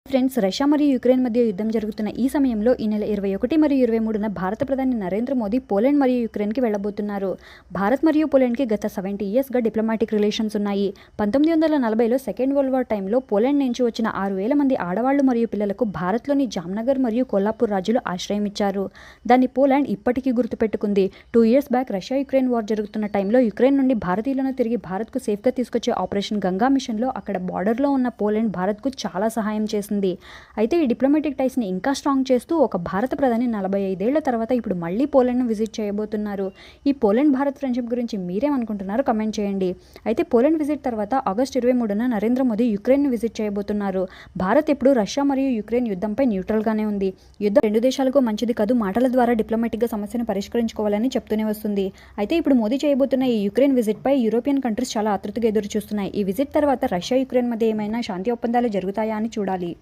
Friends, Russia మరియు Ukraine మధ్య యుద్ధం జరుగుతున్న ఈ సమయంలో ఈ నెల 21 మరియు 23న భారత ప్రధాని నరేంద్ర మోదీ పోలాండ్ మరియు యుక్రెయిన్కి వెళ్లబోతున్నారు. భారత్ మరియు పోలాండ్కి గత 70 ఇయర్స్గా డిప్లొమాటిక్ రిలేషన్స్ ఉన్నాయి. 1940లో సెకండ్ వరల్డ్ వార్ టైంలో పోలాండ్ నుంచి వచ్చిన 6,000 మంది ఆడవాళ్లు మరియు పిల్లలకు భారత్లోని జామ్నగర్ మరియు కొల్లాపూర్ రాజులు ఆశ్రయం ఇచ్చారు. దాన్ని పోలాండ్ ఇప్పటికీ గుర్తుపెట్టుకుంది. 2 years back Russia Ukraine war జరుగుతున్న టైంలో యుక్రెయిన్ నుండి భారతీయులను తిరిగి భారత్కు సేఫ్గా తీసుకొచ్చే ఆపరేషన్ గంగా మిషన్లో అక్కడ బార్డర్లో ఉన్న పోలాండ్ భారత్కు చాలా సహాయం చేసింది. అయితే ఈ డిప్లొమాటిక్ టైస్ని ఇంకా స్ట్రాంగ్ చేస్తూ ఒక భారత ప్రధాని 45 ఏళ్ల తర్వాత ఇప్పుడు మళ్ళీ పోలాండ్ను విజిట్ చేయబోతున్నారు. ఈ పోలాండ్ భారత్ ఫ్రెండ్షిప్ గురించి మీరేమనుకుంటున్నారో కమెంట్ చేయండి. అయితే పోలాండ్ విజిట్ తర్వాత ఆగస్టు 23న నరేంద్ర మోదీ యుక్రెయిన్ను విజిట్ చేయబోతున్నారు. భారత్ ఎప్పుడు రష్యా మరియు యుక్రెయిన్ యుద్ధంపై న్యూట్రల్గానే ఉంది. యుద్ధం రెండు దేశాలకు మంచిది కాదు, మాటల ద్వారా డిప్లొమాటిక్గా సమస్యను పరిష్కరించుకోవాలని చెప్తూనే వస్తుంది. అయితే ఇప్పుడు మోదీ చేయబోతున్న ఈ యుక్రెయిన్ విజిట్పై యూరోపియన్ కంట్రీస్ చాలా ఆతృతగా ఎదురు చూస్తున్నాయి. ఈ విజిట్ తర్వాత రష్యా యుక్రెయిన్ మధ్య ఏమైనా శాంతి ఒప్పందాలు జరుగుతాయా అని చూడాలి.